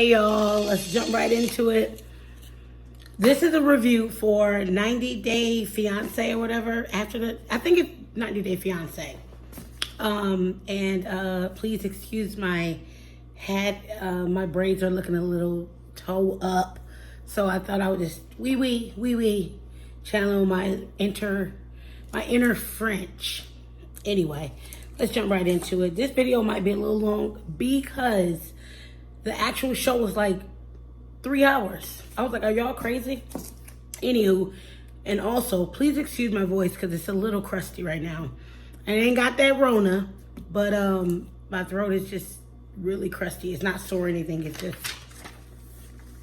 Hey y'all, let's jump right into it. This is a review for 90 Day Fiance or whatever. I think it's 90 Day Fiance. Please excuse my hat. My braids are looking a little toe up, so I thought I would just wee channel my inner French. Anyway, let's jump right into it. This video might be a little long because the actual show was like 3 hours. I was like, are y'all crazy? Anywho, and also, please excuse my voice because it's a little crusty right now. I ain't got that Rona, but my throat is just really crusty. It's not sore or anything. It's just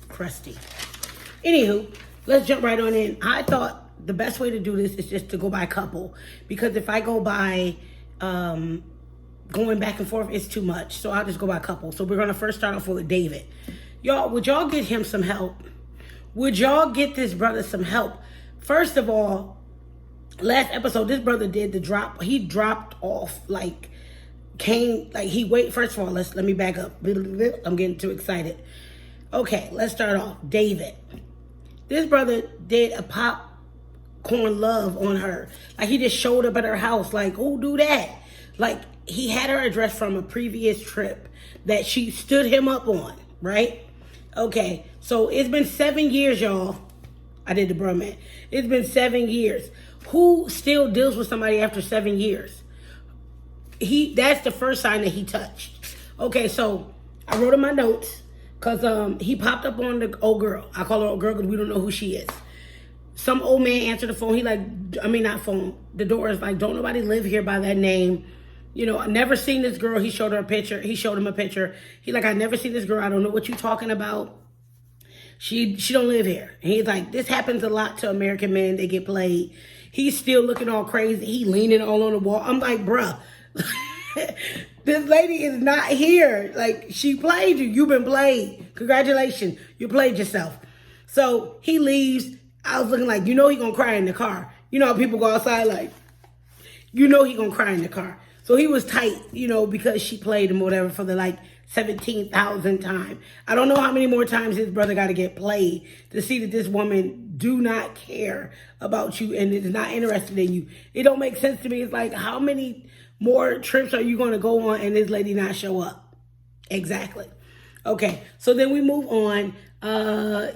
crusty. Anywho, let's jump right on in. I thought the best way to do this is just to go by couple, because if I go by going back and forth, it's too much. So I'll just go by couple. So we're going to first start off with David. Y'all, would y'all get him some help? Would y'all get this brother some help? First of all, last episode, this brother did the drop. He dropped off, first of all, let me back up. I'm getting too excited. Okay, let's start off. David. This brother did a popcorn love on her. Like, he just showed up at her house. Like, who do that? Like, he had her address from a previous trip that she stood him up on, right? Okay, so it's been 7 years, y'all. I did the bro man. It's been 7 years. Who still deals with somebody after 7 years? That's the first sign that he touched. Okay, so I wrote in my notes because he popped up on the old girl. I call her old girl because we don't know who she is. Some old man answered the phone. Not phone. The door is like, don't nobody live here by that name. You know, I never seen this girl. He showed her a picture. He showed him a picture. He like, I never seen this girl. I don't know what you talking about. She don't live here. And he's like, this happens a lot to American men. They get played. He's still looking all crazy. He leaning all on the wall. I'm like, bruh, this lady is not here. Like, she played you. You've been played. Congratulations. You played yourself. So he leaves. I was looking like, he gonna cry in the car. You know how people go outside like, he gonna cry in the car. So he was tight, because she played him or whatever for the 17,000th time. I don't know how many more times his brother got to get played to see that this woman do not care about you and is not interested in you. It don't make sense to me. It's like, how many more trips are you going to go on and this lady not show up? Exactly. Okay, so then we move on.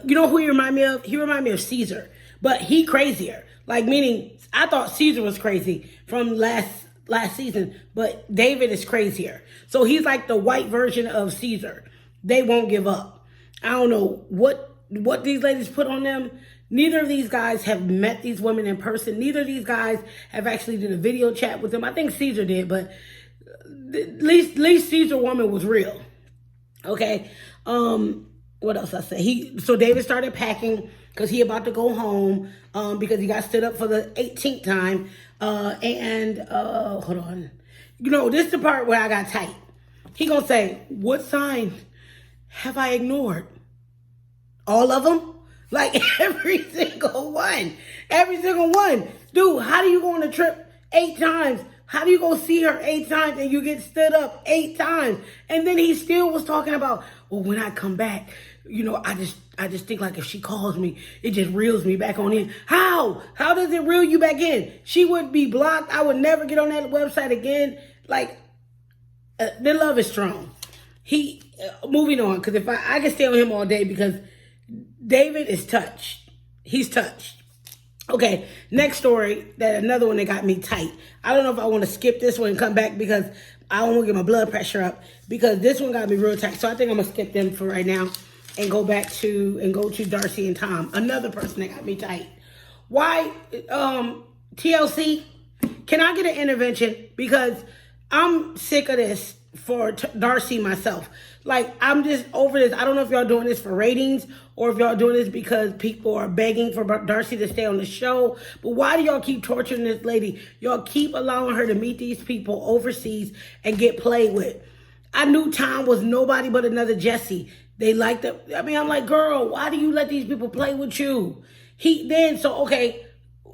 You know who he remind me of? He remind me of Caesar, but he crazier. Meaning, I thought Caesar was crazy from last season, but David is crazier. So he's like the white version of Caesar. They won't give up. I don't know what these ladies put on them. Neither of these guys have met these women in person. Neither of these guys have actually did a video chat with them. I think Caesar did, but at least Caesar woman was real. Okay. What else I say? So David started packing because he about to go home because he got stood up for the 18th time. Hold on. This is the part where I got tight. He gonna say, what sign have I ignored? All of them? Like, every single one. Every single one. Dude, how do you go on a trip 8 times? How do you go see her 8 times and you get stood up 8 times? And then he still was talking about, well, when I come back, I just think like if she calls me, it just reels me back on in. How? How does it reel you back in? She would be blocked. I would never get on that website again. The love is strong. Moving on, because if I can stay on him all day because David is touched. He's touched. Okay, next story, another one that got me tight. I don't know if I want to skip this one and come back because I don't want to get my blood pressure up because this one got me real tight. So I think I'm going to skip them for right now and go to Darcy and Tom, another person that got me tight. Why, TLC, can I get an intervention? Because I'm sick of this for Darcy myself. I'm just over this. I don't know if y'all doing this for ratings or if y'all doing this because people are begging for Darcy to stay on the show. But why do y'all keep torturing this lady? Y'all keep allowing her to meet these people overseas and get played with. I knew Tom was nobody but another Jesse. They liked it. I'm like, girl, why do you let these people play with you?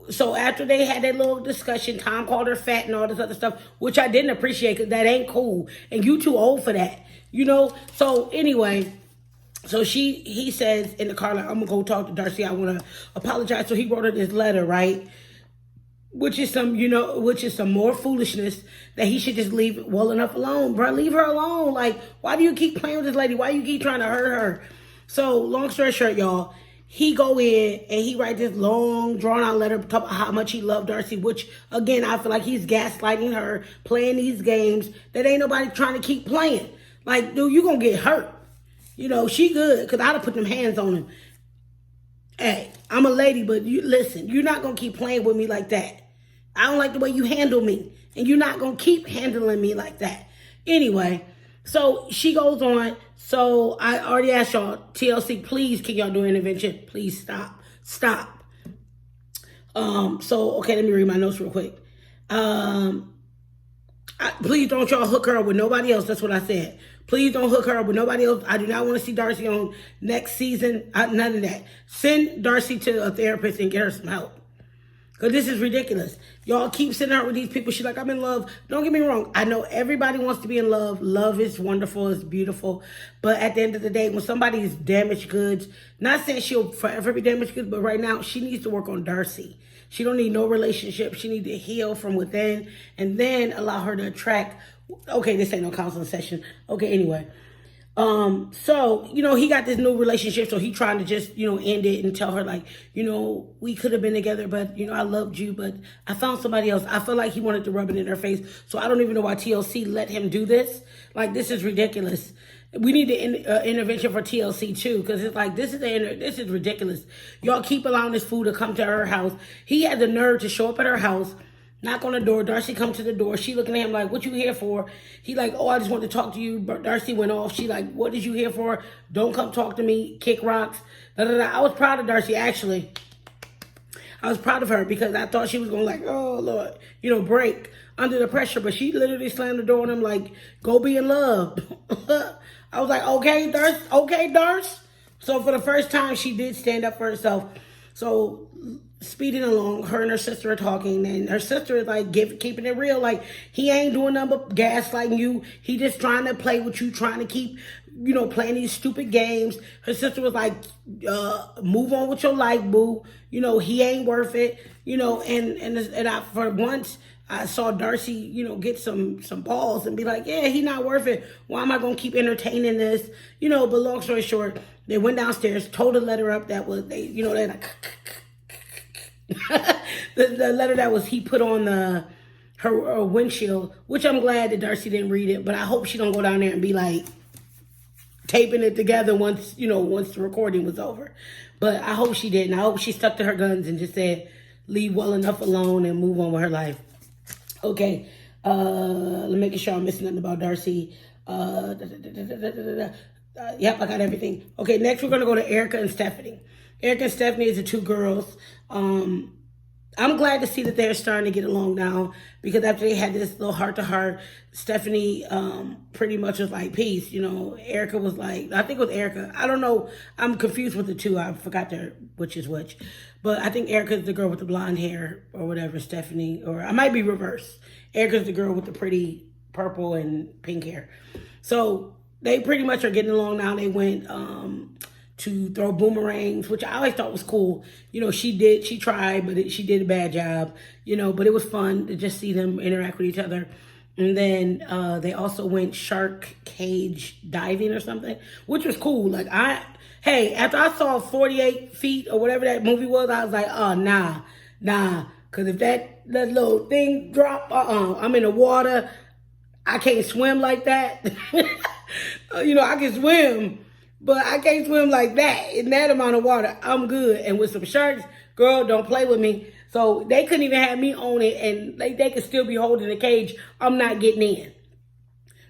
So after they had that little discussion, Tom called her fat and all this other stuff, which I didn't appreciate because that ain't cool. And you too old for that, So anyway, So he says in the car, like, I'm going to go talk to Darcy. I want to apologize. So he wrote her this letter, right? Which is some more foolishness that he should just leave well enough alone. Bro, leave her alone. Like, why do you keep playing with this lady? Why do you keep trying to hurt her? So, long story short, y'all, he go in and he write this long, drawn-out letter talking about how much he loved Darcy, which, again, I feel like he's gaslighting her, playing these games that ain't nobody trying to keep playing. Like, dude, you gonna get hurt. She good, because I'd have put them hands on him. Hey, I'm a lady, but listen, you're not going to keep playing with me like that. I don't like the way you handle me, and you're not going to keep handling me like that. Anyway, so she goes on. So I already asked y'all, TLC, please, can y'all do an intervention? Please stop. Stop. Okay, let me read my notes real quick. Please don't y'all hook her up with nobody else. That's what I said. Please don't hook her up with nobody else. I do not want to see Darcy on next season. None of that. Send Darcy to a therapist and get her some help. Because this is ridiculous. Y'all keep sending her with these people. She's like, I'm in love. Don't get me wrong. I know everybody wants to be in love. Love is wonderful. It's beautiful. But at the end of the day, when somebody is damaged goods, not saying she'll forever be damaged goods, but right now she needs to work on Darcy. She don't need no relationship. She needs to heal from within and then allow her to attract. Okay, this ain't no counseling session. Okay, anyway. So, he got this new relationship, so he trying to just, end it and tell her, like, we could have been together, but, I loved you, but I found somebody else. I feel like he wanted to rub it in her face, so I don't even know why TLC let him do this. Like, this is ridiculous. We need an intervention for TLC, too, because it's like, this is ridiculous. Y'all keep allowing this fool to come to her house. He had the nerve to show up at her house, knock on the door. Darcy come to the door. She looking at him like, what you here for? He like, oh, I just want to talk to you. But Darcy went off. She like, what is you here for? Don't come talk to me. Kick rocks. Da, da, da. I was proud of Darcy, actually. I was proud of her because I thought she was going to like, oh, Lord, break under the pressure. But she literally slammed the door on him like, go be in love. I was like, okay, Darcy. Okay, Darcy. So for the first time, she did stand up for herself. So speeding along, her and her sister are talking, and her sister is like keeping it real. Like, he ain't doing nothing but gaslighting you. He just trying to play with you, trying to keep, playing these stupid games. Her sister was like, move on with your life, boo. He ain't worth it. And I, for once, I saw Darcy, get some balls and be like, yeah, he not worth it. Why am I going to keep entertaining this? But long story short, they went downstairs, told the letter up that was, they like, the letter that was he put on her windshield, which I'm glad that Darcy didn't read it, but I hope she don't go down there and be like taping it together once the recording was over. But I hope she didn't. I hope she stuck to her guns and just said, leave well enough alone and move on with her life. Okay, let me make sure I'm missing nothing about Darcy. Yep, I got everything. Okay, next we're going to go to Erica and Stephanie. Erica and Stephanie is the two girls. I'm glad to see that they're starting to get along now, because after they had this little heart-to-heart, Stephanie pretty much was like, peace. Erica was like, I think it was Erica. I don't know. I'm confused with the two. I forgot which is which. But I think Erica's the girl with the blonde hair or whatever, Stephanie. Or I might be reversed. Erica's the girl with the pretty purple and pink hair. So they pretty much are getting along now. They went to throw boomerangs, which I always thought was cool. She tried, but she did a bad job, but it was fun to just see them interact with each other. And then they also went shark cage diving or something, which was cool. Like, after I saw 48 feet or whatever that movie was, I was like, oh, nah. Because if that little thing drop, I'm in the water. I can't swim like that. I can swim, but I can't swim like that. In that amount of water, I'm good. And with some sharks, girl, don't play with me. So they couldn't even have me on it, and they could still be holding the cage. I'm not getting in.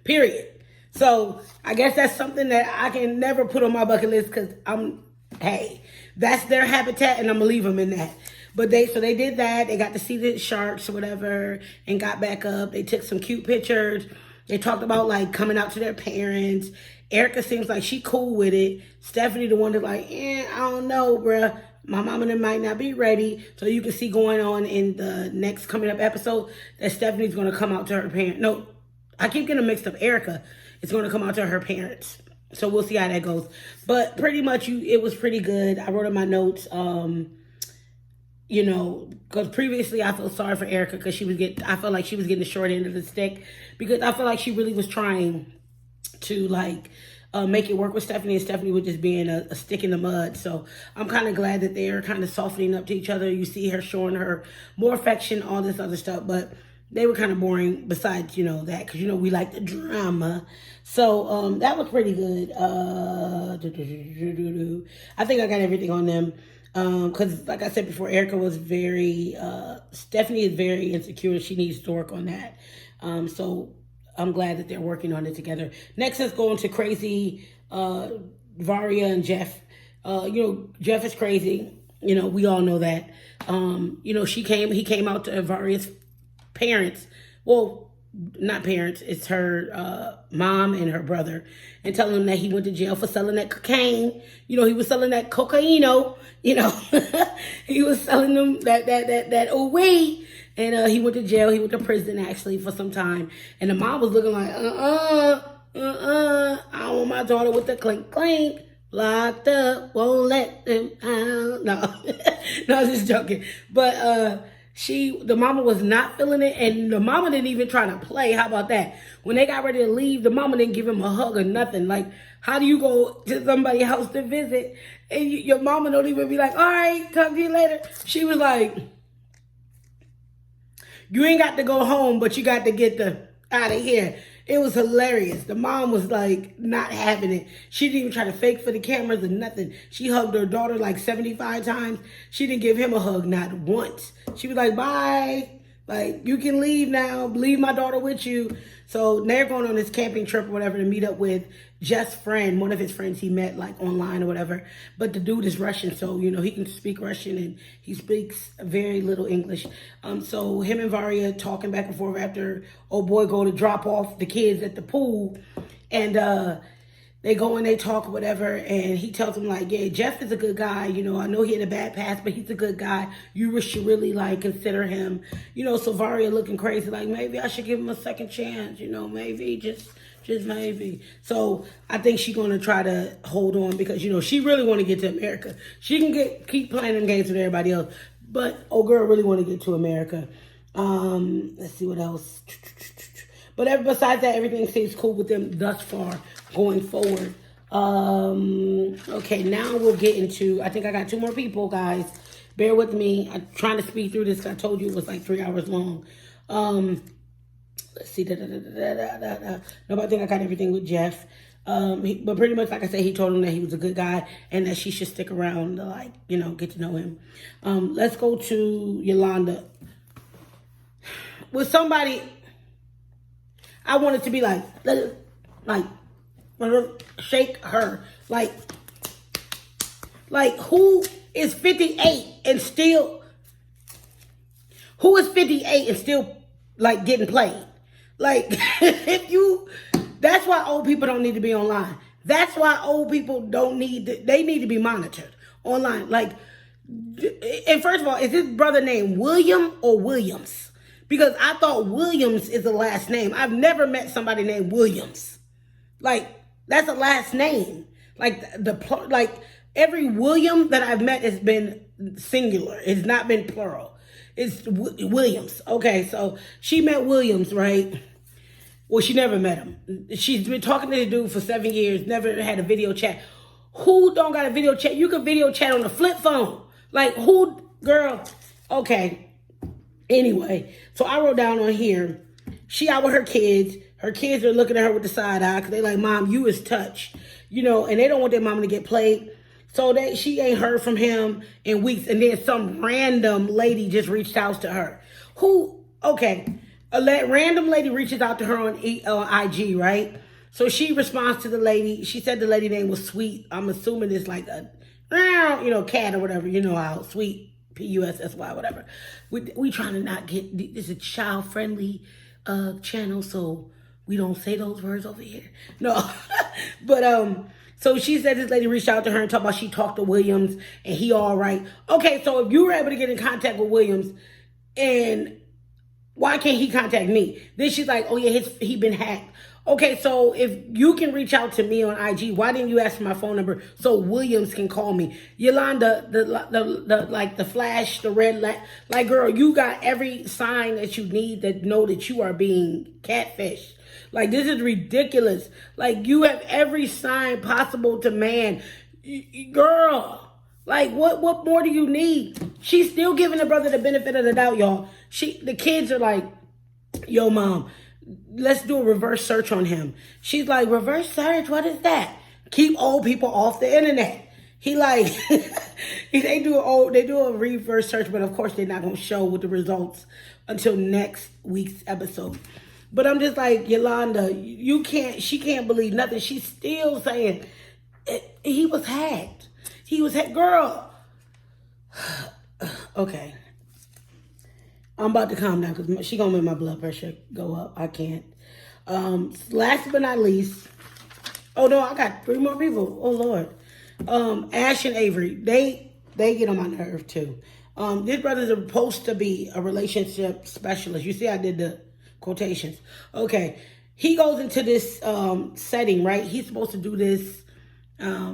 Period. So I guess that's something that I can never put on my bucket list, because that's their habitat, and I'm going to leave them in that. But they did that. They got to see the sharks or whatever and got back up. They took some cute pictures. They talked about, like, coming out to their parents. Erica seems like she cool with it. Stephanie, the one that's like, I don't know, bruh. My mama and them might not be ready. So you can see going on in the next coming up episode that Stephanie's going to come out to her parents. No, I keep getting mixed up. Erica is going to come out to her parents. So we'll see how that goes. But pretty much it was pretty good. I wrote in my notes, you know, because previously I felt sorry for Erica because I felt like she was getting the short end of the stick because I felt like she really was trying to like make it work with Stephanie, and Stephanie was just being a stick in the mud. So I'm kind of glad that they're kind of softening up to each other. You see her showing her more affection, all this other stuff, but they were kind of boring besides, you know, that, because, you know, we like the drama. So that was pretty good. I think I got everything on them. Because like I said before, Erica was Stephanie is very insecure. She needs to work on that. So I'm glad that they're working on it together. Next, let's go into crazy Varia and Jeff. You know, Jeff is crazy. You know, we all know that. You know, he came out to Varia's parents. Well, not parents. It's her mom and her brother, and telling them that he went to jail for selling that cocaine. You know, he was selling that cocaino. You know, he was selling them that away. And he went to jail. He went to prison, actually, for some time. And the mom was looking like, I don't want my daughter with the clink, clink. Locked up, won't let them out. No, no, I was just joking. But the mama was not feeling it. And the mama didn't even try to play. How about that? When they got ready to leave, the mama didn't give him a hug or nothing. Like, how do you go to somebody's house to visit and your mama don't even be like, all right, talk to you later? She was like, you ain't got to go home, but you got to get out of here. It was hilarious. The mom was like not having it. She didn't even try to fake for the cameras or nothing. She hugged her daughter like 75 times. She didn't give him a hug, not once. She was like, bye. Like, you can leave now. Leave my daughter with you. So they're going on this camping trip or whatever to meet up with Jeff's friend, one of his friends he met like online or whatever. But the dude is Russian, so, you know, he can speak Russian and he speaks very little English. So him and Varia talking back and forth after old boy go to drop off the kids at the pool. And they go and they talk or whatever, and he tells them like, yeah, Jeff is a good guy. You know, I know he had a bad past, but he's a good guy. You should really like consider him. You know, so Varia looking crazy, like maybe I should give him a second chance. You know, maybe just maybe. So I think she's gonna try to hold on because, you know, she really want to get to America. She can keep playing them games with everybody else, but old girl really want to get to America. Let's see what else. But besides that, everything seems cool with them thus far going forward. Okay, now we'll get into, I think I got 2 more people, guys. Bear with me. I'm trying to speed through this because I told you it was like 3 hours long. Let's see. No, but I think I got everything with Jeff. But pretty much, like I said, he told him that he was a good guy and that she should stick around to, like, you know, get to know him. Let's go to Yolanda. With somebody, I wanted to be like shake her. Like who is 58 and still, like getting played? Like, that's why old people don't need to be online. That's why old people they need to be monitored online. Like, and first of all, is his brother named William or Williams? Because I thought Williams is the last name. I've never met somebody named Williams. Like, that's a last name. Like, every William that I've met has been singular. It's not been plural. It's Williams. Okay, so she met Williams, right? Well, she never met him. She's been talking to the dude for 7 years, never had a video chat. Who don't got a video chat? You can video chat on a flip phone. Like, who, girl? Okay. Anyway, so I wrote down on here, she out with her kids. Her kids are looking at her with the side eye because they like, Mom, you is touched. You know, and they don't want their mama to get played. So she ain't heard from him in weeks. And then some random lady just reached out to her. Okay, random lady reaches out to her on IG, right? So she responds to the lady. She said the lady name was Sweet. I'm assuming it's like a, you know, cat or whatever. You know how Sweet, Pussy, whatever. We trying to not get, this is a child-friendly channel, so we don't say those words over here. No. But, so she said this lady reached out to her and talked about she talked to Williams and he all right. Okay, so if you were able to get in contact with Williams, and why can't he contact me? Then she's like, oh yeah, he been hacked. Okay, so if you can reach out to me on IG, why didn't you ask for my phone number so Williams can call me? Yolanda, the flash, the red light, like girl, you got every sign that you need to know that you are being catfished. Like this is ridiculous. Like you have every sign possible to man, girl. Like what more do you need? She's still giving the brother the benefit of the doubt, y'all. The kids are like, yo, mom, let's do a reverse search on him. She's like, reverse search? What is that? Keep old people off the internet. He like, they do a reverse search, but of course they're not gonna show with the results until next week's episode. But I'm just like, Yolanda, she can't believe nothing. She's still saying he was hacked. He was hacked, girl. Okay. I'm about to calm down because she gonna make my blood pressure go up. I can't. Last but not least, oh no, I got 3 more people. Oh Lord. Ashton Avery, they get on my nerve too. This brother's supposed to be a relationship specialist. You see, I did the quotations. Okay, he goes into this setting, right? He's supposed to do this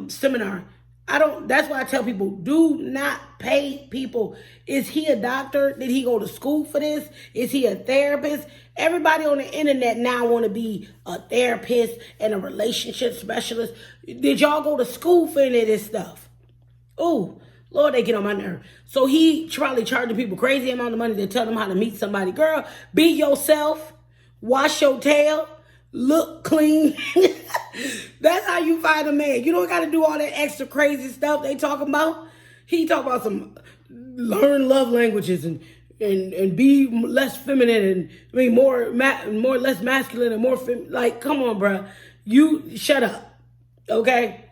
seminar. That's why I tell people, do not pay people. Is he a doctor? Did he go to school for this? Is he a therapist? Everybody on the internet now want to be a therapist and a relationship specialist. Did y'all go to school for any of this stuff? Ooh, Lord, they get on my nerve. So he probably charging people crazy amount of money to tell them how to meet somebody. Girl, be yourself. Wash your tail. Look clean. That's how you find a man. You don't got to do all that extra crazy stuff they talking about. He talk about some learn love languages and be less feminine and more less masculine and more like, come on, bro. You shut up. Okay?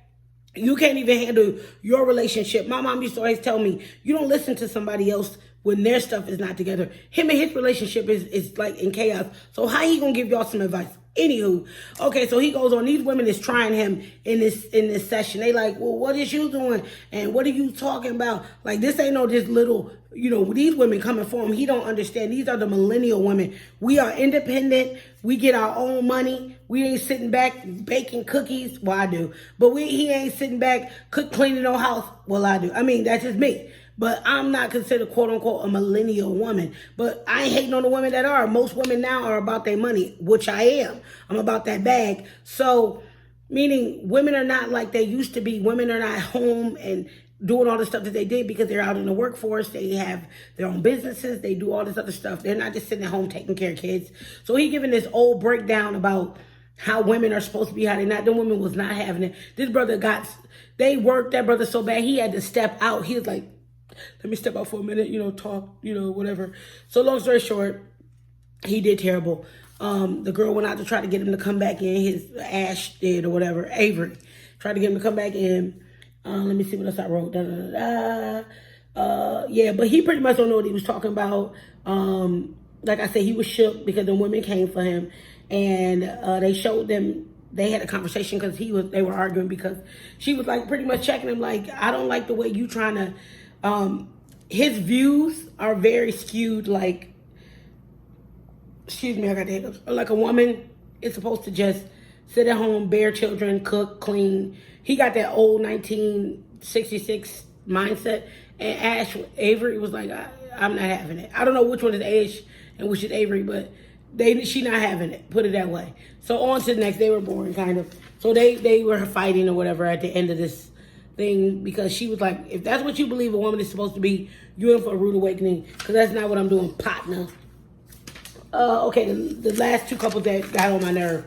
You can't even handle your relationship. My mom used to always tell me, you don't listen to somebody else when their stuff is not together. Him and his relationship is like in chaos. So how he gonna give y'all some advice? Anywho, okay, so he goes on. These women is trying him in this session. They like, well, what is you doing? And what are you talking about? Like, this ain't no just little, these women coming for him. He don't understand. These are the millennial women. We are independent. We get our own money. We ain't sitting back baking cookies. Well, I do. But he ain't sitting back cleaning no house. Well, I do. I mean, that's just me. But I'm not considered, quote unquote, a millennial woman. But I ain't hating on the women that are. Most women now are about their money, which I am. I'm about that bag. So, meaning women are not like they used to be. Women are not home and doing all the stuff that they did because they're out in the workforce. They have their own businesses. They do all this other stuff. They're not just sitting at home taking care of kids. So he giving this old breakdown about how women are supposed to be, how they're not. The women was not having it. This brother they worked that brother so bad he had to step out. He was like, let me step out for a minute, talk, whatever. So long story short, he did terrible. The girl went out to try to get him to come back in. His Ash did or whatever. Avery tried to get him to come back in. Let me see what else I wrote. Yeah, but he pretty much don't know what he was talking about. Like I said, he was shook because the women came for him. And they showed them, they had a conversation because they were arguing because she was like pretty much checking him like, I don't like the way you trying to, his views are very skewed, like, excuse me, I got the hiccups. Like a woman is supposed to just sit at home, bear children, cook, clean. He got that old 1966 mindset. And Ash Avery was like, I'm not having it. I don't know which one is Ash and which is Avery, but she not having it, put it that way. So on to the next, they were boring kind of. So they were fighting or whatever at the end of this thing because she was like, if that's what you believe a woman is supposed to be, you're in for a rude awakening because that's not what I'm doing, partner. Okay, the last 2 couples that got on my nerve.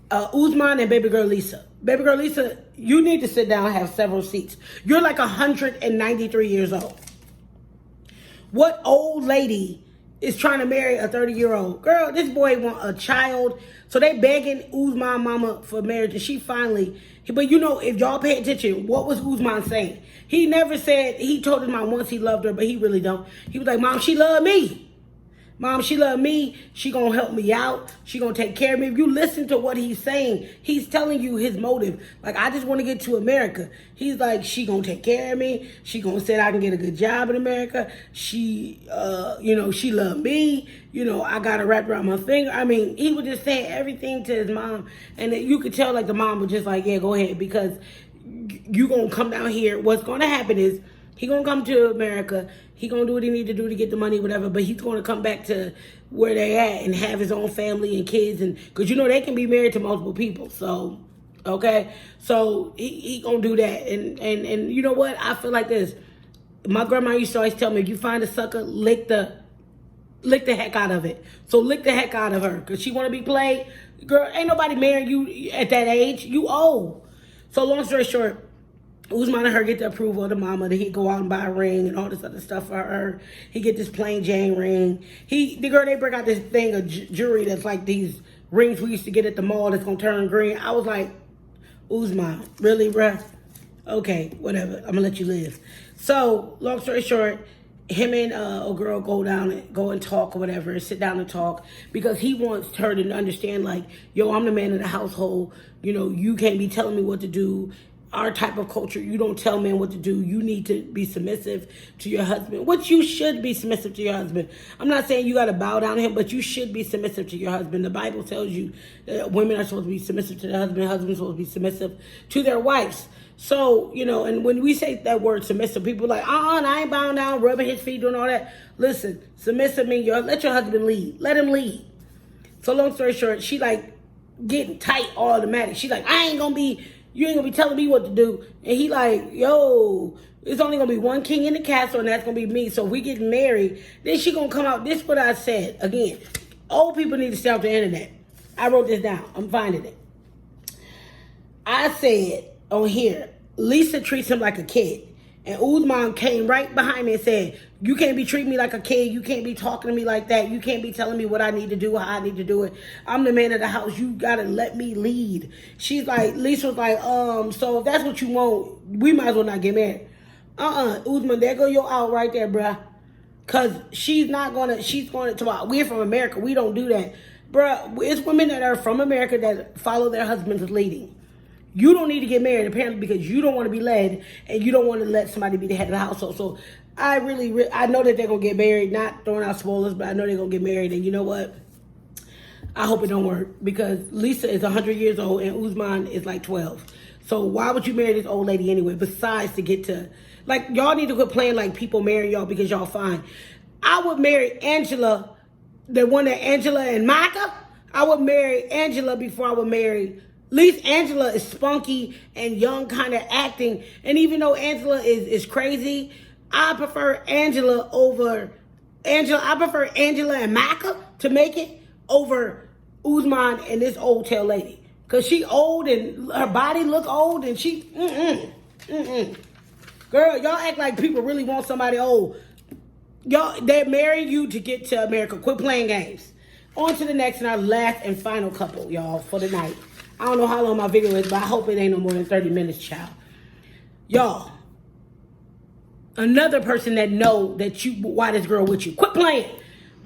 Uzman and baby girl Lisa. Baby girl Lisa, you need to sit down and have several seats. You're like 193 years old. What old lady is trying to marry a 30-year-old? Girl, this boy want a child. So they begging Uzman mama for marriage. And she finally, but if y'all pay attention, what was Uzman saying? He never said, he told his mom once he loved her, but he really don't. He was like, Mom, she loved me. Mom, she love me. She gonna help me out. She gonna take care of me. If you listen to what he's saying, he's telling you his motive. Like, I just want to get to America. He's like, she gonna take care of me. She gonna say I can get a good job in America. She, she love me. I got her wrapped around my finger. I mean, he was just saying everything to his mom. And you could tell, like, the mom was just like, yeah, go ahead. Because you gonna come down here. What's gonna happen is, he gonna come to America. He gonna do what he need to do to get the money, whatever. But he's gonna come back to where they at and have his own family and kids, and because they can be married to multiple people. So, okay, so he gonna do that, and you know what? I feel like this. My grandma used to always tell me, if you find a sucker, lick the heck out of it. So lick the heck out of her, because she wanna be played. Girl, ain't nobody marrying you at that age. You old. So long story short, Usman and her get the approval of the mama that he go out and buy a ring and all this other stuff for her. He get this plain Jane ring. They break out this thing of jewelry that's like these rings we used to get at the mall that's gonna turn green. I was like, Usman, really, bruh? Okay, whatever. I'm gonna let you live. So, long story short, him and a girl go and talk or whatever, and sit down and talk, because he wants her to understand, like, yo, I'm the man of the household. You can't be telling me what to do. Our type of culture, you don't tell men what to do. You need to be submissive to your husband, which you should be submissive to your husband. I'm not saying you got to bow down to him, but you should be submissive to your husband. The Bible tells you that women are supposed to be submissive to their husband, husbands are supposed to be submissive to their wives. So, and when we say that word submissive, people are like, I ain't bowing down, rubbing his feet, doing all that. Listen, submissive means let your husband lead. Let him lead. So long story short, she like getting tight automatic. She like, you ain't gonna be telling me what to do. And he like, yo, it's only gonna be one king in the castle, and that's gonna be me. So if we get married, then she gonna come out. This is what I said. Again, old people need to stay off the internet. I wrote this down. I'm finding it. I said on here, Lisa treats him like a kid. And Usman came right behind me and said, you can't be treating me like a kid. You can't be talking to me like that. You can't be telling me what I need to do, how I need to do it. I'm the man of the house. You got to let me lead. She's like, Lisa was like, so if that's what you want, we might as well not get married. Usman, there go your out right there, bruh. Because she's going to, we're from America. We don't do that. Bruh, it's women that are from America that follow their husbands leading. You don't need to get married, apparently, because you don't want to be led, and you don't want to let somebody be the head of the household. So I know that they're going to get married, not throwing out spoilers, but I know they're going to get married. And you know what? I hope it don't work, because Lisa is 100 years old and Usman is like 12. So why would you marry this old lady anyway, besides to get to, like, y'all need to quit playing like people marry y'all because y'all fine. I would marry Angela, the one that Angela and Micah. I would marry Angela before I would marry. At least Angela is spunky and young, kind of acting. And even though Angela is crazy, I prefer Angela and Micah to make it over Usman and this old tail lady. Because she old and her body look old and she, Girl, y'all act like people really want somebody old. Y'all, they marry you to get to America. Quit playing games. On to the next and our last and final couple, y'all, for the night. I don't know how long my video is, but I hope it ain't no more than 30 minutes, child. Y'all, another person that know that why this girl with you. Quit playing.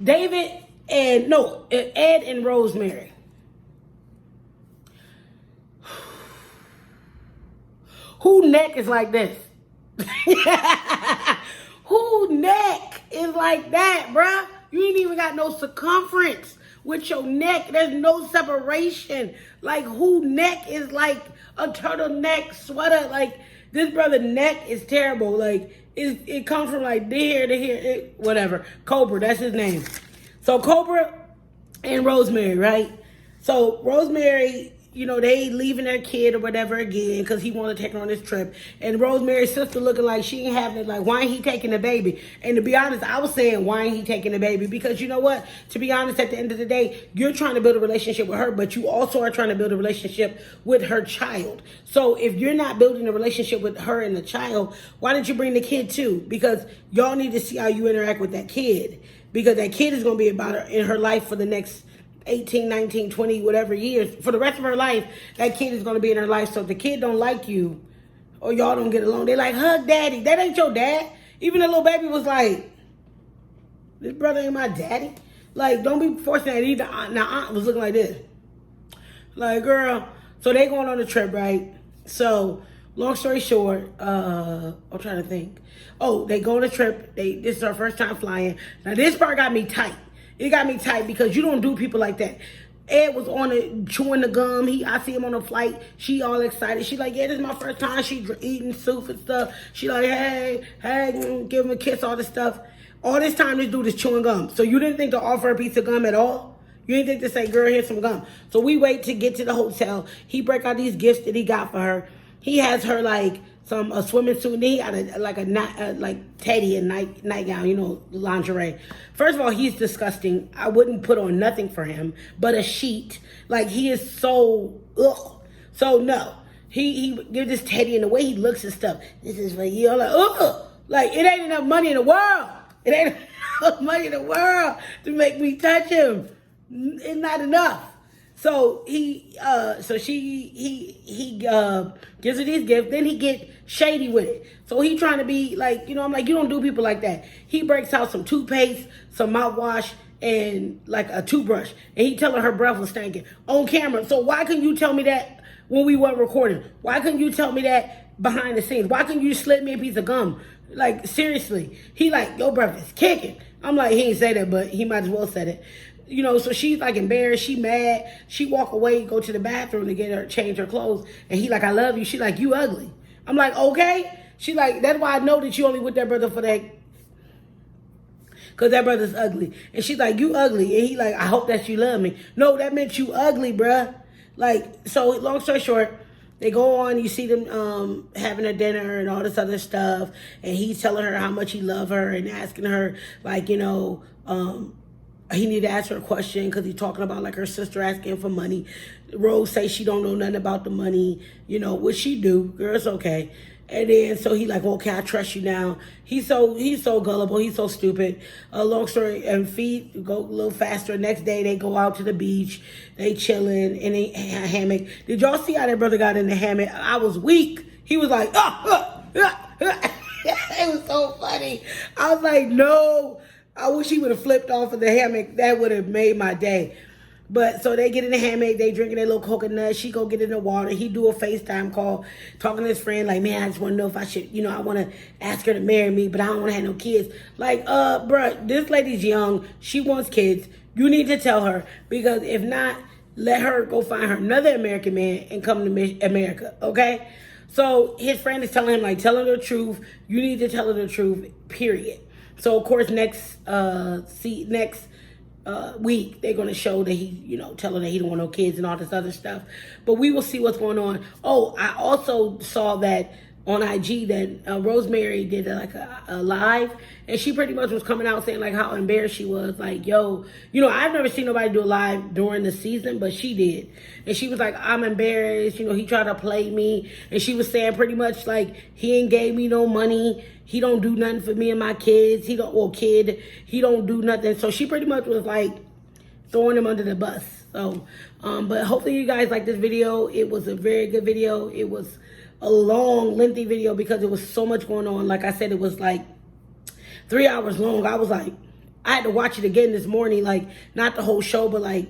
Ed and Rosemary. Who neck is like this? Who neck is like that, bruh? You ain't even got no circumference with your neck. There's no separation. Like, who neck is like a turtleneck sweater? Like, this brother neck is terrible. Like, it comes from like here to here, whatever. Cobra, that's his name. So Cobra and Rosemary, right? So Rosemary, they leaving their kid or whatever again because he wanted to take her on this trip. And Rosemary's sister looking like she ain't having it. Like, why ain't he taking the baby? And to be honest, I was saying, why ain't he taking the baby? Because you know what? To be honest, at the end of the day, you're trying to build a relationship with her, but you also are trying to build a relationship with her child. So if you're not building a relationship with her and the child, why didn't you bring the kid too? Because y'all need to see how you interact with that kid. Because that kid is going to be about her in her life for the next 18, 19, 20, whatever years. For the rest of her life, that kid is going to be in her life. So if the kid don't like you or y'all don't get along, they like, hug daddy. That ain't your dad. Even the little baby was like, this brother ain't my daddy. Like, don't be forcing that either. Now, aunt was looking like this. Like, girl. So they going on a trip, right? So, long story short, I'm trying to think. Oh, they go on a trip. This is our first time flying. Now, this part got me tight. It got me tight because you don't do people like that. Ed was on it, chewing the gum. I see him on the flight. She all excited. She like, yeah, this is my first time. She eating soup and stuff. She like, hey, give him a kiss, all this stuff. All this time, this dude is chewing gum. So you didn't think to offer a piece of gum at all? You didn't think to say, girl, here's some gum. So we wait to get to the hotel. He break out these gifts that he got for her. He has her like a swimming suit. And he got like teddy and nightgown, you know, lingerie. First of all, he's disgusting. I wouldn't put on nothing for him but a sheet. Like, he is so ugh. So no, he gives this teddy, and the way he looks and stuff. This is for you. I'm like, ugh. Like, it ain't enough money in the world. It ain't enough money in the world to make me touch him. It's not enough. So he gives her these gifts. Then he get shady with it. So he trying to be like, you know, I'm like, you don't do people like that. He breaks out some toothpaste, some mouthwash, and like a toothbrush. And he telling her breath was stinking on camera. So why couldn't you tell me that when we weren't recording? Why couldn't you tell me that behind the scenes? Why couldn't you slip me a piece of gum? Like, seriously. He like, your breath is kicking. I'm like, he ain't say that, but he might as well said it. You know, so she's like embarrassed. She mad. She walk away, go to the bathroom to change her clothes. And he like, I love you. She like, you ugly. I'm like, okay. She like, that's why I know that you only with that brother for that. Because that brother's ugly. And she's like, you ugly. And he like, I hope that you love me. No, that meant you ugly, bruh. Like, so long story short, they go on, you see them having a dinner and all this other stuff. And he's telling her how much he love her and asking her, like, you know, he need to ask her a question because he's talking about like her sister asking for money. Rose say she don't know nothing about the money, you know, what she do. Girl, it's okay. And then so he like, well, okay, I trust you now. He's so gullible. He's so stupid. Long story, and feet go a little faster. Next day they go out to the beach. They chilling in a hammock. Did y'all see how that brother got in the hammock? I was weak. He was like, it was so funny. I was like, no. I wish he would have flipped off of the hammock. That would have made my day. But so they get in the hammock. They drinking their little coconut. She go get in the water. He do a FaceTime call, talking to his friend like, man, I just want to know if I should, you know, I want to ask her to marry me, but I don't want to have no kids. Like, bruh, this lady's young. She wants kids. You need to tell her, because if not, let her go find her another American man and come to America, okay? So his friend is telling him, like, tell her the truth. You need to tell her the truth, period. So, of course, next week, they're going to show that he, you know, tell her that he don't want no kids and all this other stuff. But we will see what's going on. Oh, I also saw that on IG that Rosemary did a live, and she pretty much was coming out saying like how embarrassed she was. Like, yo, you know, I've never seen nobody do a live during the season, but she did. And she was like, I'm embarrassed. You know, he tried to play me. And she was saying pretty much like, he ain't gave me no money. He don't do nothing for me and my kids. He don't do nothing. So she pretty much was like throwing him under the bus. So, but hopefully you guys like this video. It was a very good video. It was a long, lengthy video because there was so much going on. Like I said, it was like 3 hours long. I was like, I had to watch it again this morning. Like, not the whole show, but like,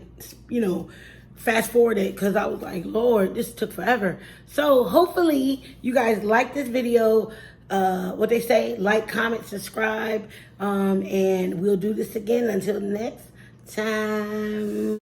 you know, fast forward it, because I was like, Lord, this took forever. So hopefully you guys like this video. What they say, like, comment, subscribe, and we'll do this again until next time.